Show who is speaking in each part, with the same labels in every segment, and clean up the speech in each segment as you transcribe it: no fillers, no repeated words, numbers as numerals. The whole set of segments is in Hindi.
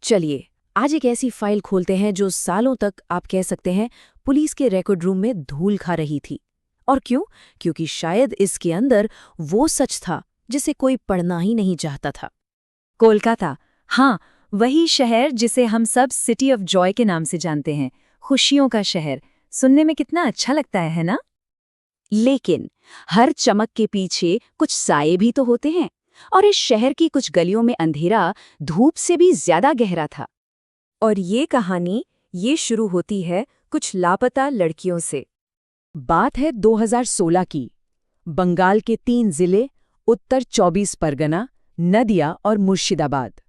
Speaker 1: चलिए आज एक ऐसी फाइल खोलते हैं जो सालों तक आप कह सकते हैं पुलिस के रिकॉर्ड रूम में धूल खा रही थी। और क्यों? क्योंकि शायद इसके अंदर वो सच था जिसे कोई पढ़ना ही नहीं चाहता था।
Speaker 2: कोलकाता, हाँ, वही शहर जिसे हम सब सिटी ऑफ जॉय के नाम से जानते हैं, खुशियों का शहर। सुनने में कितना अच्छा लगता है ना?
Speaker 1: लेकिन हर चमक के पीछे कुछ साये भी तो होते हैं, और इस शहर की कुछ गलियों में अंधेरा धूप से भी ज्यादा गहरा था।
Speaker 2: और ये कहानी ये शुरू होती है कुछ लापता लड़कियों से।
Speaker 1: बात है 2016 की। बंगाल के 3 जिले, उत्तर 24 परगना, नदिया और मुर्शिदाबाद।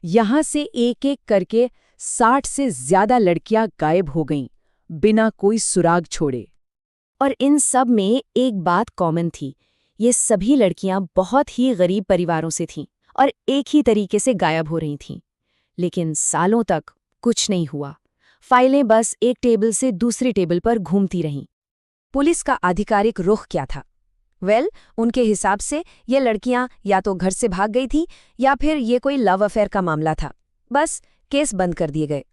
Speaker 1: यहाँ से एक एक करके 60 से ज्यादा लड़कियां गायब हो गईं, बिना कोई सुराग छोड़े। और इन सब में एक बात कॉमन थी, ये सभी लड़कियां बहुत ही गरीब परिवारों से थीं और एक ही तरीके से गायब हो रही थीं। लेकिन सालों तक कुछ नहीं हुआ। फाइलें बस एक टेबल से दूसरी टेबल पर घूमती रहीं। पुलिस का आधिकारिक रुख क्या था? उनके हिसाब से ये लड़कियां या तो घर से भाग गई थीं या फिर ये कोई लव अफेयर का मामला था। बस केस बंद कर दिए गए।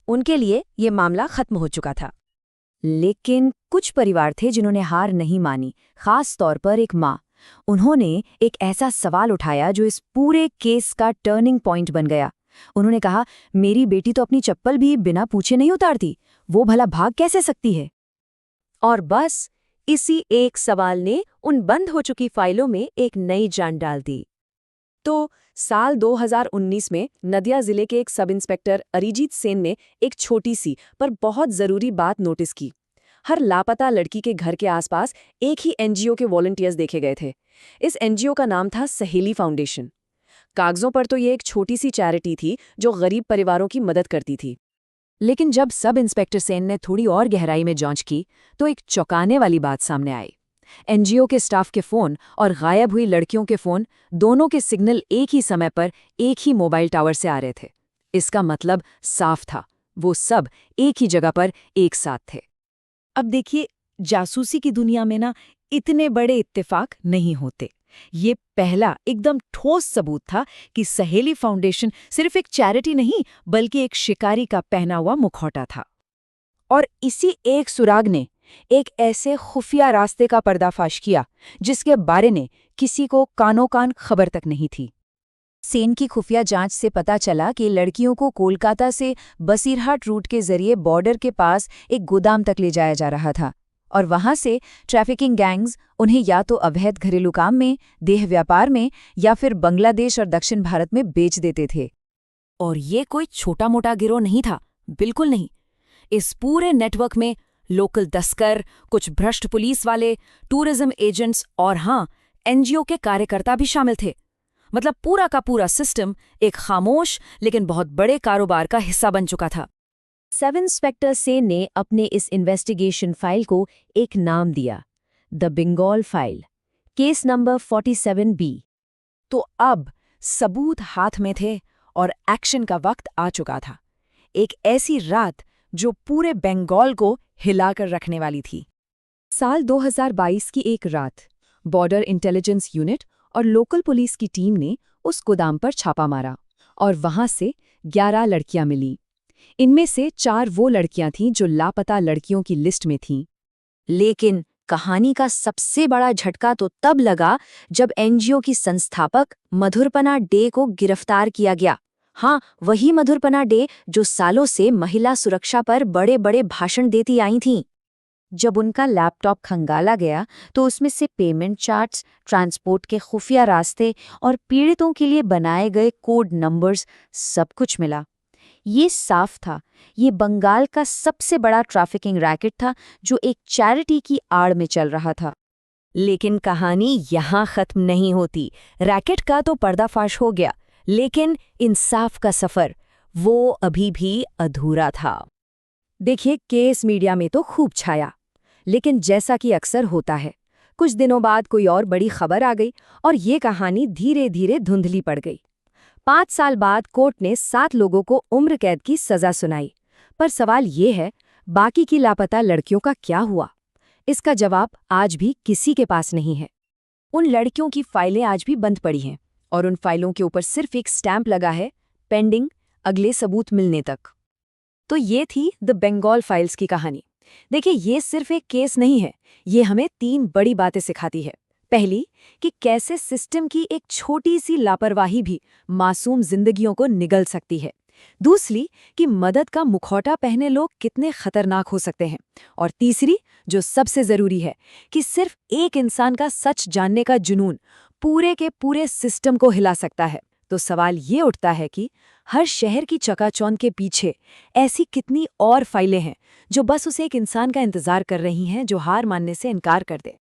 Speaker 1: उनके लिए ये मामला खत्म हो चुका था। लेकिन कुछ परिवार थे जिन्होंने हार नहीं मानी, खास तौर पर एक माँ। उन्होंने एक ऐसा सवाल उठाया जो इस पूरे केस का टर्निंग पॉइंट बन गया। उन्होंने कहा, मेरी बेटी तो अपनी चप्पल भी बिना पूछे नहीं उतारती, वो भला भाग कैसे सकती है? और बस इसी एक सवाल ने उन बंद हो चुकी फाइलों में एक नई जान डाल दी। तो साल 2019 में नदिया जिले के एक सब इंस्पेक्टर अरिजीत सेन ने एक छोटी सी पर बहुत जरूरी बात नोटिस की। हर लापता लड़की के घर के आसपास एक ही एनजीओ के वॉलंटियर्स देखे गए थे। इस एनजीओ का नाम था सहेली फाउंडेशन। कागजों पर तो ये एक छोटी सी चैरिटी थी जो गरीब परिवारों की मदद करती थी। लेकिन जब सब इंस्पेक्टर सेन ने थोड़ी और गहराई में जांच की तो एक चौंकाने वाली बात सामने आई। एनजीओ के स्टाफ के फोन और गायब हुई लड़कियों के फोन, दोनों के सिग्नल एक ही समय पर एक ही मोबाइल टावर से आ रहे थे। इसका मतलब साफ था, वो सब एक ही जगह पर एक साथ थे।
Speaker 2: अब देखिए, जासूसी की दुनिया में ना इतने बड़े इत्तेफाक नहीं होते। ये पहला एकदम ठोस सबूत था कि सहेली फाउंडेशन सिर्फ एक चैरिटी नहीं बल्कि एक शिकारी का पहना हुआ मुखौटा था।
Speaker 1: और इसी एक सुराग ने एक ऐसे खुफिया रास्ते का पर्दाफाश किया जिसके बारे में किसी को कानो कान खबर तक नहीं थी। सेन की खुफिया जांच से पता चला कि लड़कियों को कोलकाता से बसीरहाट रूट के जरिए बॉर्डर के पास एक गोदाम तक ले जाया जा रहा था, और वहां से ट्रैफिकिंग गैंग्स उन्हें या तो अवैध घरेलू काम में, देह व्यापार में या फिर बांग्लादेश और दक्षिण भारत में बेच देते थे। और ये कोई छोटा मोटा गिरोह नहीं था, बिल्कुल नहीं। इस पूरे नेटवर्क में लोकल तस्कर, कुछ भ्रष्ट पुलिस वाले, टूरिज्म एजेंट्स और हाँ, एनजीओ के कार्यकर्ता भी शामिल थे। मतलब पूरा का पूरा सिस्टम एक खामोश लेकिन बहुत बड़े कारोबार का हिस्सा बन चुका था। सब इंस्पेक्टर सेन ने अपने इस इन्वेस्टिगेशन फाइल को एक नाम दिया, the Bengal file, case number 47B। तो अब सबूत हाथ में थे और एक्शन का वक्त आ चुका था। एक ऐसी रात जो पूरे बंगाल को हिलाकर रखने वाली थी। साल 2022 की एक रात बॉर्डर इंटेलिजेंस यूनिट और लोकल पुलिस की टीम ने उस गोदाम पर छापा मारा और वहां से 11 लड़कियां मिलीं। इनमें से 4 वो लड़कियां थीं जो लापता लड़कियों की लिस्ट में थीं। लेकिन कहानी का सबसे बड़ा झटका तो तब लगा जब एनजीओ की संस्थापक मधुरपना डे को गिरफ्तार किया गया। हाँ, वही मधुरपना डे जो सालों से महिला सुरक्षा पर बड़े बड़े भाषण देती आई थीं। जब उनका लैपटॉप खंगाला गया तो उसमें से पेमेंट चार्ट्स, ट्रांसपोर्ट के खुफिया रास्ते और पीड़ितों के लिए बनाए गए कोड नंबर्स सब कुछ मिला। ये साफ था, ये बंगाल का सबसे बड़ा ट्रैफिकिंग रैकेट था जो एक चैरिटी की आड़ में चल रहा था। लेकिन कहानी यहाँ खत्म नहीं होती। रैकेट का तो पर्दाफाश हो गया, लेकिन इंसाफ का सफर वो अभी भी अधूरा था। देखिए, केस मीडिया में तो खूब छाया, लेकिन जैसा कि अक्सर होता है, कुछ दिनों बाद कोई और बड़ी खबर आ गई और ये कहानी धीरे धीरे धुंधली पड़ गई। 5 साल बाद कोर्ट ने 7 लोगों को उम्र कैद की सजा सुनाई। पर सवाल ये है, बाकी की लापता लड़कियों का क्या हुआ? इसका जवाब आज भी किसी के पास नहीं है। उन लड़कियों की फाइलें आज भी बंद पड़ी हैं और उन फाइलों के ऊपर सिर्फ एक स्टैंप लगा है, पेंडिंग,
Speaker 2: अगले सबूत मिलने तक। तो ये थी द बंगाल फाइल्स की कहानी। देखिए, ये सिर्फ एक केस नहीं है, ये हमें 3 बड़ी बातें सिखाती है। पहली, कि कैसे सिस्टम की एक छोटी सी लापरवाही भी मासूम जिंदगियों को निगल सकती है। दूसरी, कि मदद का मुखौटा पहने लोग कितने खतरनाक हो सकते हैं। और तीसरी, जो सबसे जरूरी है, कि सिर्फ एक इंसान का सच जानने का जुनून पूरे के पूरे सिस्टम को हिला सकता है। तो सवाल ये उठता है कि हर शहर की चकाचौंध के पीछे ऐसी कितनी और फाइलें हैं जो बस उसे एक इंसान का इंतजार कर रही हैं जो हार मानने से इनकार कर दे।